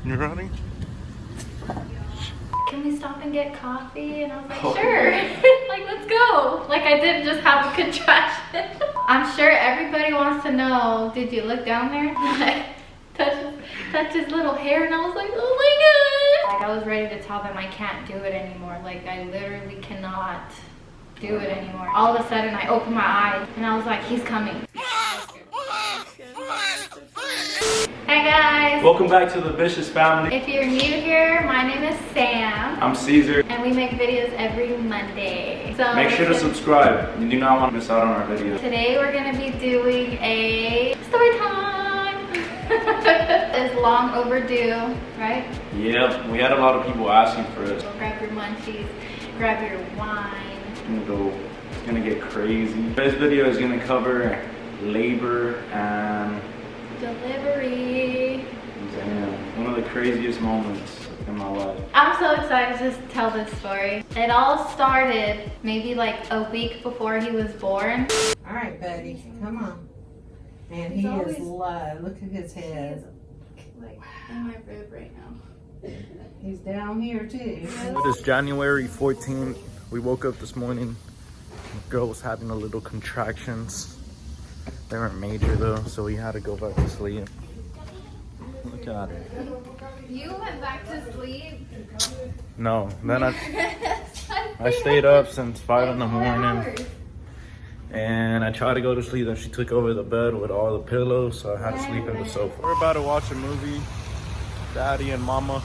You ready? Can we stop and get coffee? And I was like, sure. Like, let's go. Like, I didn't just have a contraction. I'm sure everybody wants to know, did you look down there? Like, touch his little hair, and I was like, oh my god. Like, I was ready to tell them I can't do it anymore. Like, I literally cannot do it anymore. All of a sudden, I opened my eyes, and I was like, he's coming. Hey guys! Welcome back to the Vicious family. If you're new here, my name is Sam. I'm Caesar. And we make videos every Monday. So make sure to subscribe. You do not want to miss out on our videos. Today we're going to be doing a story time. It's long overdue, right? Yep, we had a lot of people asking for it. So grab your munchies, grab your wine. It's gonna get crazy. This video is gonna cover labor and delivery. Damn, one of the craziest moments in my life. I'm so excited to tell this story. It all started maybe like a week before he was born. All right, buddy, come on. And he is low. Look at his head. Like in my rib right now. He's down here too. It is January 14th. We woke up this morning. The girl was having a little contractions. They weren't major though, so we had to go back to sleep. Look at her. You went back to sleep? No, then I stayed up since 5 in the morning. And I tried to go to sleep, then she took over the bed with all the pillows, so I had to sleep in the sofa. We're about to watch a movie, Daddy and Mama.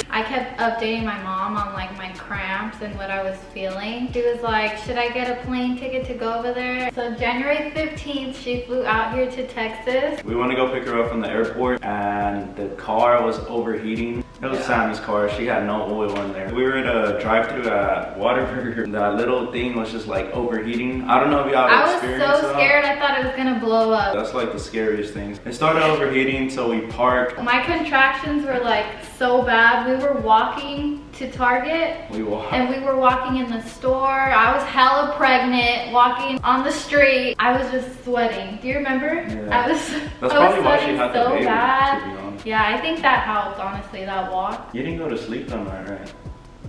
I kept updating my mom on like my cramps and what I was feeling. She was like, should I get a plane ticket to go over there? So January 15th, she flew out here to Texas. We want to go pick her up from the airport, and the car was overheating. It was Sammy's car. She had no oil in there. We were at a drive-thru at Whataburger. That little thing was just like overheating. I don't know if y'all experienced that. I was so scared. I thought it was gonna blow up. That's like the scariest thing. It started overheating, so we parked. My contractions were like so bad. We were walking to Target. And we were walking in the store. I was hella pregnant, walking on the street. I was just sweating. Do you remember? Yeah. I was probably why she had so the baby, bad. to be honest. Yeah, I think that helped, honestly, that walk. You didn't go to sleep that night, right?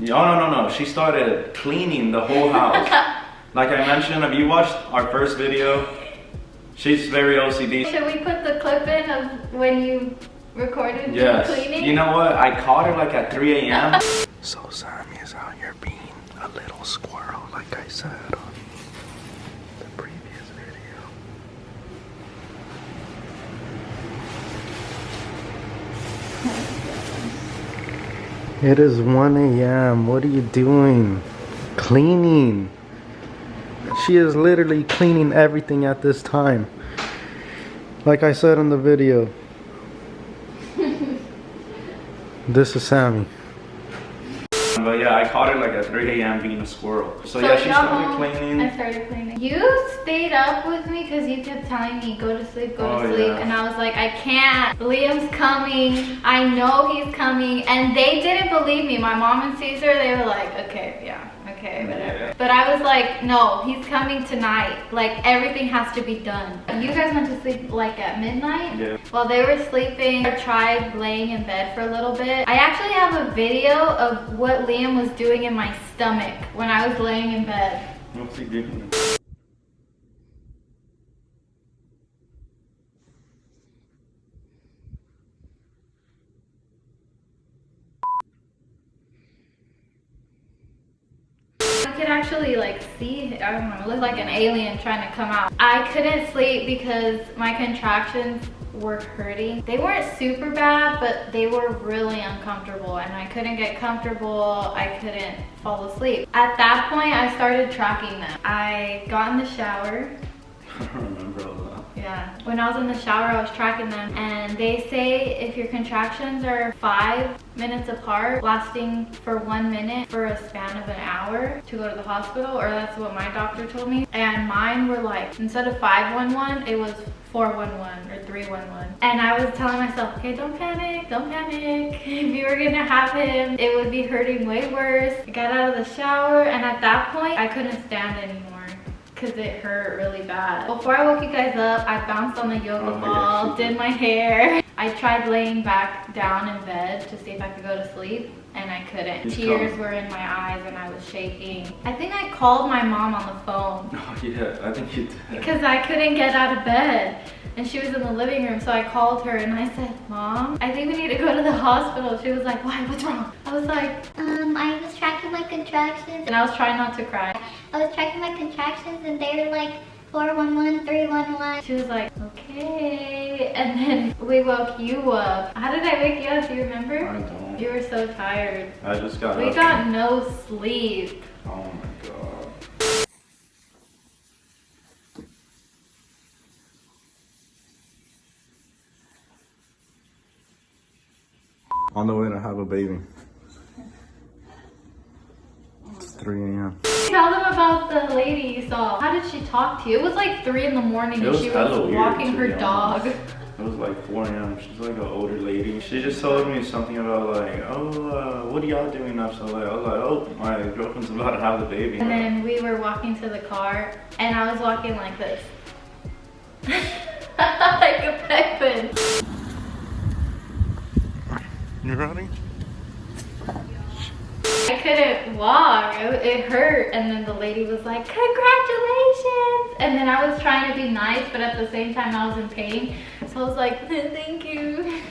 Oh, no. She started cleaning the whole house. Like I mentioned, if you watched our first video, she's very OCD. Should we put the clip in of when you recorded you cleaning? You know what? I caught her like at 3 a.m. So Sammy is out here being a little squirrel, like I said on the previous video. It is 1 a.m. What are you doing? Cleaning. She is literally cleaning everything at this time. Like I said in the video. This is Sammy. But yeah, I caught her like at 3 a.m. being a squirrel. So yeah, she started cleaning. I started cleaning. You stayed up with me because you kept telling me, go to sleep, go to sleep. Yeah. And I was like, I can't. Liam's coming. I know he's coming. And they didn't believe me. My mom and Caesar, they were like, okay, yeah. Okay, whatever. Yeah. But I was like, no, he's coming tonight. Like, everything has to be done. You guys went to sleep like at midnight? Yeah. While they were sleeping, I tried laying in bed for a little bit. I actually have a video of what Liam was doing in my stomach when I was laying in bed. What's he doing? I could actually like see, I don't know, look like an alien trying to come out. I couldn't sleep because my contractions were hurting. They weren't super bad, but they were really uncomfortable, and I couldn't get comfortable. I couldn't fall asleep. At that point, I started tracking them. I got in the shower. I don't remember all that. Yeah. When I was in the shower, I was tracking them, and they say if your contractions are 5 minutes apart, lasting for 1 minute for a span of an hour, to go to the hospital, or that's what my doctor told me. And mine were like, instead of 511, it was 411 or 311. And I was telling myself, okay, don't panic, don't panic. If you were gonna have him, it would be hurting way worse. I got out of the shower, and at that point, I couldn't stand anymore. because it hurt really bad. Before I woke you guys up, I bounced on the yoga ball, did my hair. I tried laying back down in bed to see if I could go to sleep, and I couldn't. Tears were in my eyes and I was shaking. I think I called my mom on the phone. Oh yeah, I think you did. Because I couldn't get out of bed. And she was in the living room, so I called her and I said, Mom, I think we need to go to the hospital. She was like, why, what's wrong? I was like, I was tracking my contractions. and I was trying not to cry. I was tracking my contractions and they were like 411, 311. She was like, okay. And then we woke you up. How did I wake you up? Do you remember? I don't. You were so tired. I just got We up. got no sleep. Oh my god. On the way to have a baby. It's 3 a.m. Tell them about the lady you saw. How did she talk to you? It was like 3 in the morning and she was walking her dog. It was like 4 a.m. She's like an older lady. She just told me something about like, oh, what are y'all doing up so late? I was like, oh, my girlfriend's about to have the baby. And then we were walking to the car and I was walking like this. Like a penguin. You ready? I couldn't walk, it hurt, and then the lady was like, congratulations! And then I was trying to be nice, but at the same time I was in pain, so I was like, thank you.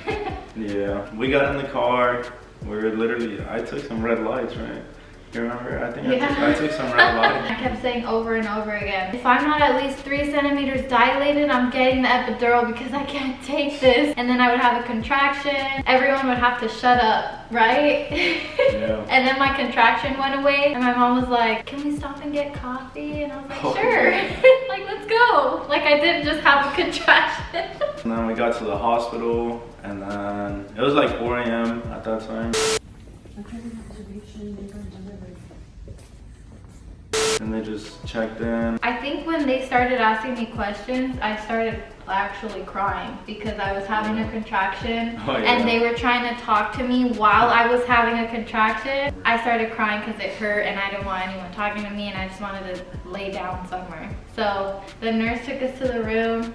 Yeah, we got in the car, we were literally, I took some red lights, right? You remember? I think I took some red lights. I kept saying over and over again, if I'm not at least 3 centimeters dilated, I'm getting the epidural because I can't take this. And then I would have a contraction. Everyone would have to shut up, right? Yeah. And then my contraction went away and my mom was like, can we stop and get coffee? And I was like, sure. Like, let's go. Like I didn't just have a contraction. And then we got to the hospital and then it was like 4 a.m. at that time. And they just checked in. I think when they started asking me questions, I started actually crying because I was having a contraction and they were trying to talk to me while I was having a contraction. I started crying because it hurt and I didn't want anyone talking to me and I just wanted to lay down somewhere. So the nurse took us to the room.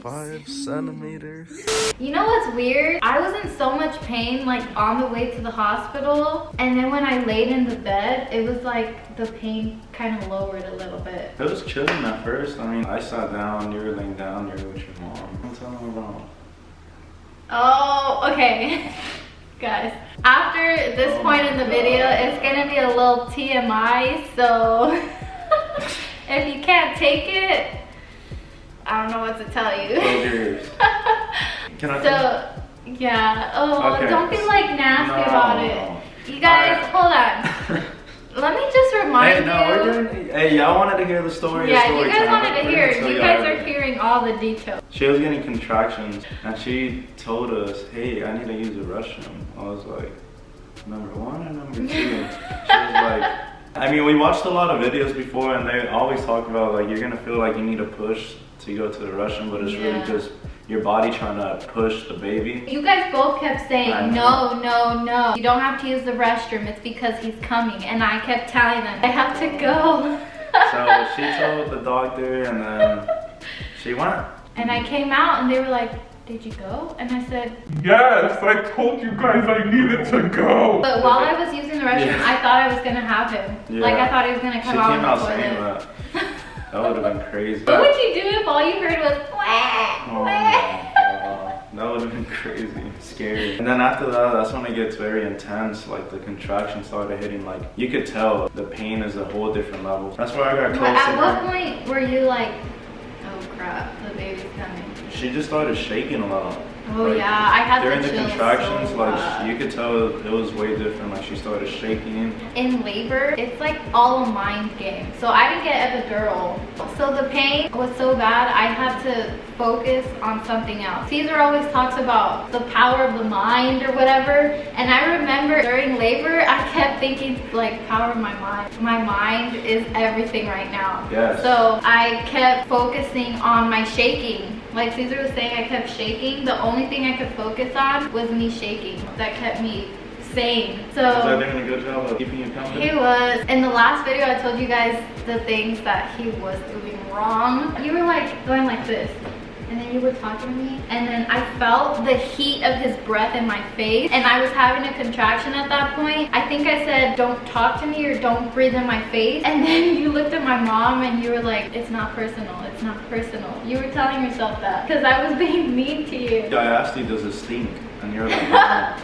5 centimeters. You know what's weird? I was in so much pain like on the way to the hospital, and then when I laid in the bed, it was like the pain kind of lowered a little bit. It was chilling at first. I mean, I sat down, you were laying down, you were with your mom. Don't tell them about. Oh, okay. Guys, after this point in the video, it's gonna be a little TMI, so if you can't take it, I don't know what to tell you. Can I yeah. Oh, okay. don't be like nasty about it. You guys, hold on. Let me just remind you. Hey, y'all wanted to hear the story. Yeah, you guys wanted to hear it. You guys are hearing all the details. She was getting contractions and she told us, hey, I need to use the restroom. I was like, number 1 or number 2? She was like, I mean, we watched a lot of videos before and they always talk about like, you're gonna feel like you need to push to go to the restroom, but it's really just your body trying to push the baby. You guys both kept saying, no, no, no. You don't have to use the restroom. It's because he's coming. And I kept telling them, I have to go. So she told the doctor and then she went. And I came out and they were like, did you go? And I said, yes, I told you guys I needed to go. But while I was using the restroom, I thought I was gonna have him. Yeah. Like I thought he was gonna come out She on came out the saying toilet. that. That would have been crazy. What would you do if all you heard was wah, Oh wah? my God. That would have been crazy, scary. And then after that, that's when it gets very intense. Like the contraction started hitting, like you could tell the pain is a whole different level. That's why I got close to her. At what point were you like, oh crap, the baby's coming? She just started shaking a lot. Oh like, yeah, I had during the chills contractions, so like bad. you could tell it was way different. Like she started shaking. In labor, it's like all a mind game. So I didn't get epidural. So the pain was so bad, I had to focus on something else. Caesar always talks about the power of the mind or whatever. And I remember during labor, I kept thinking like power of my mind. My mind is everything right now. Yes. So I kept focusing on my shaking. Like Caesar was saying, I kept shaking. The only thing I could focus on was me shaking. That kept me insane. Was I So doing a good job of keeping you company? he was. In the last video, I told you guys the things that he was doing wrong. You were like going like this. And then you were talking to me, and then I felt the heat of his breath in my face, and I was having a contraction at that point. I think I said, don't talk to me or don't breathe in my face. And then you looked at my mom and you were like, it's not personal, it's not personal. You were telling yourself that because I was being mean to you. I asked you, does it stink? And you're like, no.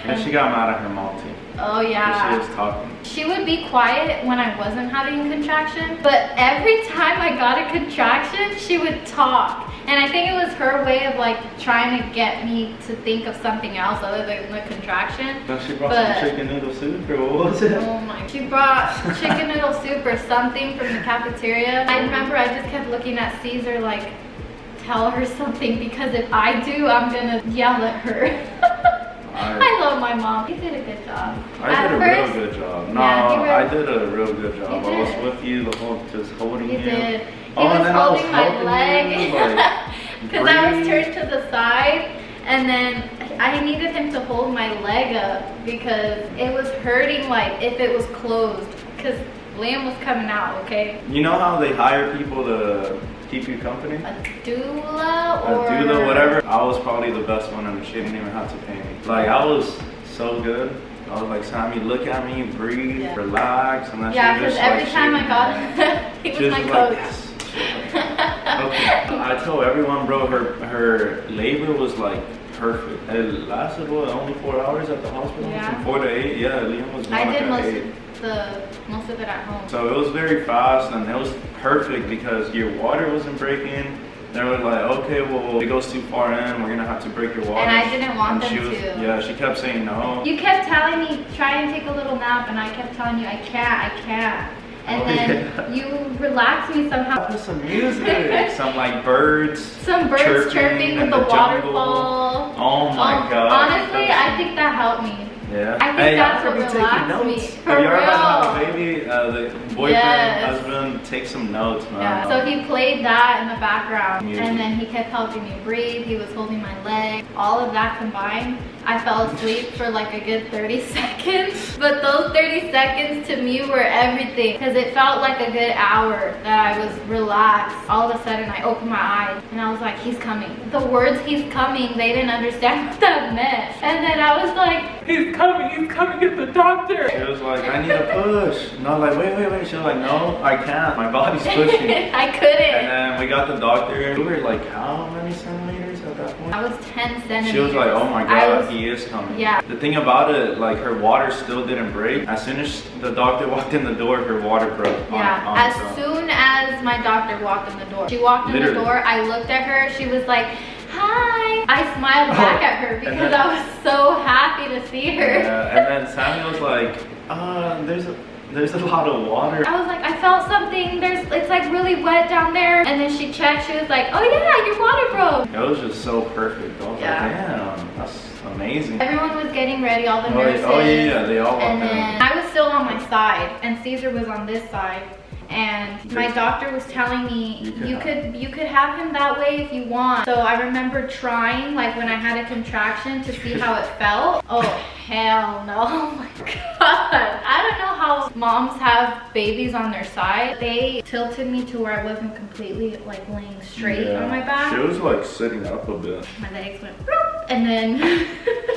And she got mad at her mom too. Oh yeah. She was talking. She would be quiet when I wasn't having a contraction, but every time I got a contraction, she would talk. And I think it was her way of like trying to get me to think of something else other than the contraction. So she brought some chicken noodle soup, or what was it? Oh my, she brought chicken noodle soup or something from the cafeteria. I remember I just kept looking at Caesar like, tell her something, because if I do, I'm gonna yell at her. I love my mom. You did a good job. I did a real good job. No, Yeah, I did a real good job. I was with you the whole, just holding you. You did. He Oh, and was then I was holding my helping leg. you, like, Because I was breathe. turned to the side, and then I needed him to hold my leg up because it was hurting like if it was closed. Because Liam was coming out, okay? You know how they hire people to keep you company? A doula A or... doula, whatever. I was probably the best one, and she didn't even have to pay me. Like, I was so good. I was like, Sammy, look at me, breathe, Yeah. relax, and then Yeah, she because was just every like, time I shaking got her head. he She was my just coach. like, yes. Okay. I told everyone, bro, her labor was like perfect. It lasted what, only 4 hours at the hospital? Yeah. From 4 to 8. Yeah, Liam was I born did at most 8. most of it at home. So it was very fast, and it was perfect because your water wasn't breaking. They were like, okay, well, if it goes too far in, we're gonna have to break your water. And I didn't want And them to. Yeah, she kept saying no. You kept telling me, try and take a little nap, and I kept telling you, I can't. And Oh, then yeah. you relaxed me somehow. Put some music, some like birds. Some birds chirping with in the jungle. waterfall. Oh my god. Honestly, I think that helped me. Yeah. I think Hey, that's y'all what ever be relaxed taking me. notes? For Have you ever had real. a baby? The boyfriend, Yes. husband, take some notes, man. Yeah, so he played that in the background, Music. and then he kept helping me breathe. He was holding my leg. All of that combined, I fell asleep for like a good 30 seconds. But those 30 seconds to me were everything, because it felt like a good hour that I was relaxed. All of a sudden, I opened my eyes, and I was like, he's coming. The words he's coming, they didn't understand what that meant. And then I was like, He's coming, get the doctor. She was like, I need a push. And I was like, wait. She was like, no, I can't. My body's pushing. I couldn't. And then we got the doctor. We were like, how many centimeters at that point? I was 10 centimeters. She was like, oh my I god, was- he is coming. Yeah. The thing about it, like her water still didn't break. As soon as the doctor walked in the door, her water broke. Yeah, as soon as my doctor walked in the door. She walked in Literally. the door, I looked at her, she was like, hi. I smiled back at her because then- I was so happy to see her. Yeah, and then Sammy was like, there's a lot of water. I was like, I felt something, it's like really wet down there. And then she checked, she was like, oh yeah, your water broke. It was just so perfect. I was Yeah. like, damn, that's amazing. Everyone was getting ready, all the nurses. Oh yeah, they all walked And in. then I was still on my side, and Caesar was on this side. And my doctor was telling me you could have him that way if you want. So I remember trying, like when I had a contraction, to see how it felt. Oh hell no! Oh my god! I don't know how moms have babies on their side. They tilted me to where I wasn't completely like laying straight on my back. She was like sitting up a bit. My legs went, "Bloop," and then.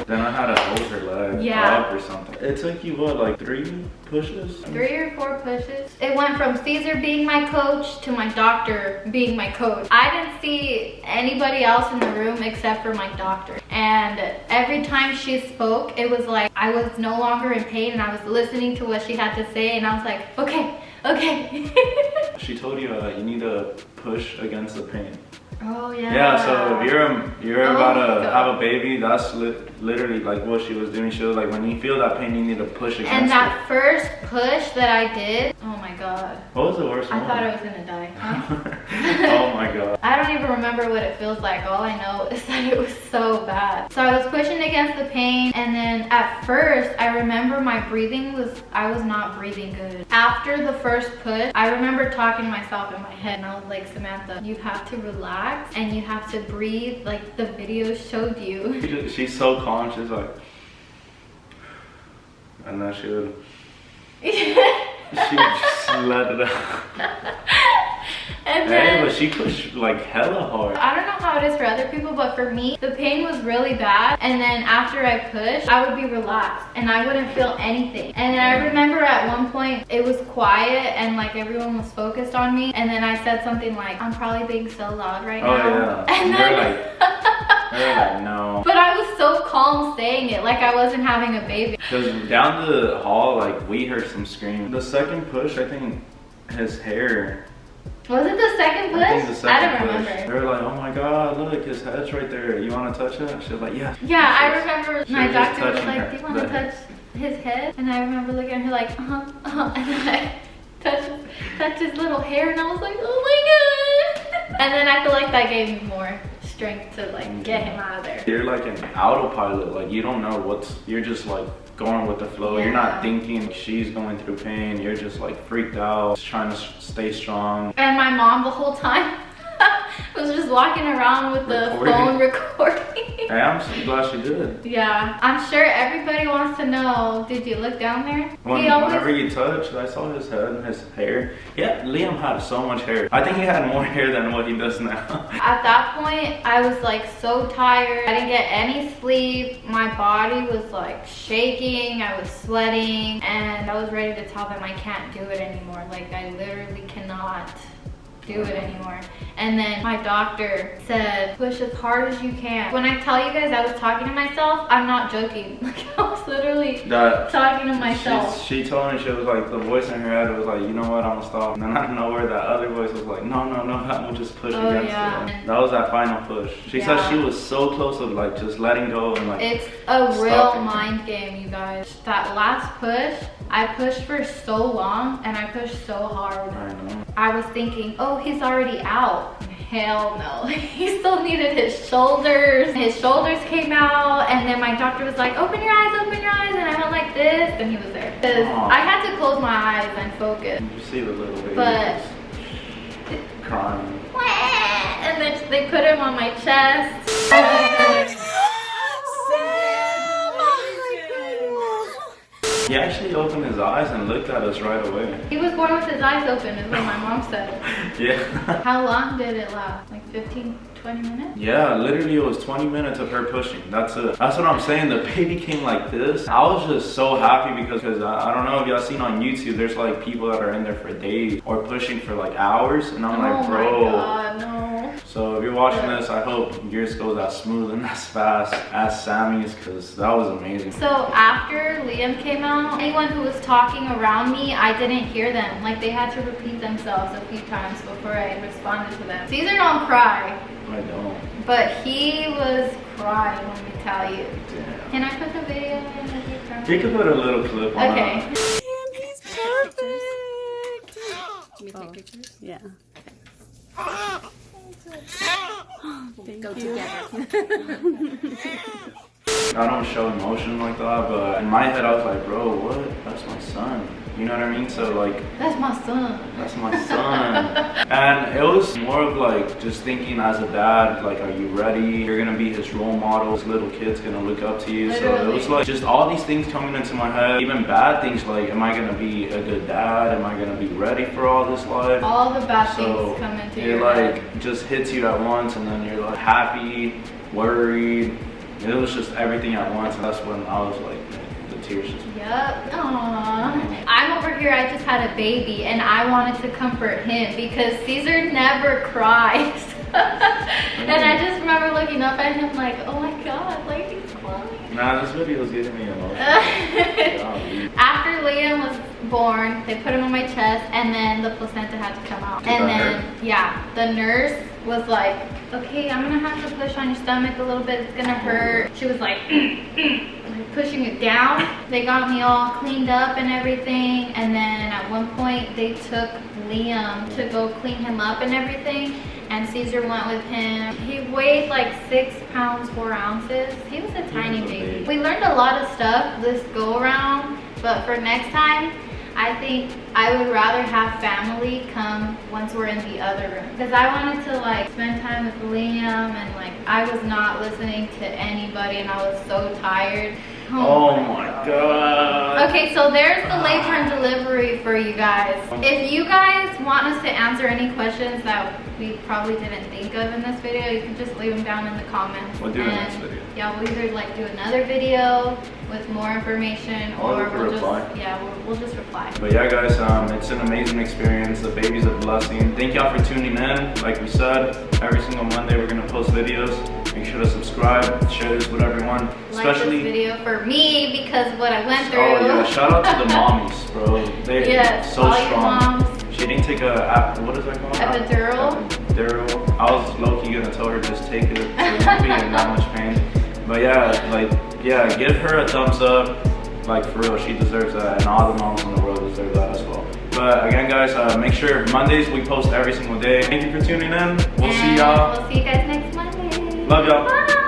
Then I had to hold her leg up or something. It took you what, like 3 pushes? 3 or 4 pushes. It went from Caesar being my coach to my doctor being my coach. I didn't see anybody else in the room except for my doctor. And every time she spoke, it was like I was no longer in pain, and I was listening to what she had to say, and I was like, okay. She told you you need to push against the pain. Oh yeah. Yeah, so if you're Oh about my to God. have a baby, that's literally like what she was doing. She was like, when you feel that pain, you need to push against And it. that first push that I did, oh my god. What was the worst I one? thought I was gonna die. Oh my god. I don't even remember what it feels like. All I know is that it was so bad. So I was pushing against the pain, and then at first I remember my breathing I was not breathing good. After the first push, I remember talking to myself in my head, and I was like, Samantha, you have to relax and you have to breathe like the video showed you. She's so calm. She's like, and then she would just let it out. And then, but she pushed like hella hard. I don't know how it is for other people, but for me, the pain was really bad. And then after I pushed, I would be relaxed and I wouldn't feel anything. And then I remember at one point, it was quiet and like everyone was focused on me. And then I said something like, I'm probably being so loud right now. Yeah. And they're like, no. But I was so calm saying it, like I wasn't having a baby. Because down the hall, like, we heard some screaming. The second push, I think his hair. Was it the second push? I think the second I don't push. remember. They were like, oh my God, look, his head's right there. You want to touch it? She was like, yeah. Yeah, I remember She my was just doctor was touching like, her- do you want to the- touch his head? And I remember looking at her like, and then I touched his little hair and I was like, oh my God. And then I feel like that gave me more strength to like get him out of there. You're like an autopilot. Like, you don't know you're just like going with the flow. Yeah. You're not thinking she's going through pain. You're just like freaked out, just trying to stay strong. And my mom the whole time was just walking around with the phone recording. Hey, I'm so glad she did. Yeah, I'm sure everybody wants to know, did you look down there? Whenever you touched, I saw his head and his hair. Yeah, Liam had so much hair. I think he had more hair than what he does now. At that point, I was like so tired. I didn't get any sleep. My body was like shaking. I was sweating. And I was ready to tell them I can't do it anymore. Like, I literally cannot do it anymore. And then my doctor said, push as hard as you can. When I tell you guys I was talking to myself, I'm not joking. Like, I was literally talking to myself. She told me, she was like, the voice in her head was like, you know what, I'm gonna stop. And then out of nowhere, that other voice was like, no, I'm gonna just push against it. That was that final push. She said she was so close to like just letting go and like it's a real stopping. mind game, you guys. That last push, I pushed for so long and I pushed so hard. I know. I was thinking, oh, he's already out. Hell no. He still needed his shoulders. His shoulders came out, and then my doctor was like, open your eyes, and I went like this, and he was there. Because I had to close my eyes and focus. You see the little baby But crying. and then they put him on my chest. He actually opened his eyes and looked at us right away. He was born with his eyes open, is what my mom said. Yeah. How long did it last? Like 15, 20 minutes? Yeah, literally it was 20 minutes of her pushing. That's it. That's what I'm saying. The baby came like this. I was just so happy because I don't know if y'all seen on YouTube, there's like people that are in there for days or pushing for like hours. And I'm like, bro. Oh my God, no. So if you're watching this, I hope yours goes as smooth and as fast as Sammy's, because that was amazing. So after Liam came out, anyone who was talking around me, I didn't hear them. Like, they had to repeat themselves a few times before I responded to them. Caesar don't cry, I don't. but he was crying, let me tell you. Damn. Can I put the video in of you crying? You could put a little clip on. Okay. He's perfect. Can we take pictures? Yeah. Go together. I don't show emotion like that, but in my head I was like, bro, what? That's my son. You know what I mean? So like, That's my son. that's my son. And it was more of like just thinking as a dad, like, are you ready? You're gonna be his role model. His little kid's gonna look up to you. So it was like just all these things coming into my head. Even bad things like, am I gonna be a good dad? Am I gonna be ready for all this life? All the bad So things come into it your like head. just hits you at once, and then you're like happy, worried. It was just everything at once, and that's when I was like, the tears just. Yep. Aww. I'm over here, I just had a baby and I wanted to comfort him because Caesar never cries. And I just remember looking up at him like, oh my God, like he's crying. Nah, this video is getting me emotional. After Liam was born, they put him on my chest and then the placenta had to come out. And then, yeah, the nurse was like, okay, I'm gonna have to push on your stomach a little bit, it's gonna hurt. She was like, like pushing it down. They got me all cleaned up and everything. And then at one point they took Liam to go clean him up and everything. And Caesar went with him. He weighed like 6 pounds, 4 ounces. He was a tiny baby. We learned a lot of stuff this go around, but for next time, I think I would rather have family come once we're in the other room. Because I wanted to like spend time with Liam and like I was not listening to anybody and I was so tired. Oh my god. Okay, so there's the labor and delivery for you guys. If you guys want us to answer any questions that we probably didn't think of in this video, you can just leave them down in the comments. We'll do the next video. Yeah, we'll either like do another video with more information, or we'll we'll just reply. But yeah, guys, it's an amazing experience. The baby's a blessing. Thank y'all for tuning in. Like we said, every single Monday we're gonna post videos. Make sure to subscribe, share this with everyone. Especially like this video for me because what I went through. Oh yeah, shout out to the mommies, bro. They're so all strong. your moms. She didn't take a what is that called? Epidural. Epidural. I was low-key gonna tell her just take it, so you won't be in that much pain. But yeah, give her a thumbs up. Like for real, she deserves that, and all the moms in the world deserve that as well. But again, guys, make sure Mondays we post every single day. Thank you for tuning in. We'll see y'all. We'll see you guys next Monday. Love y'all. Bye.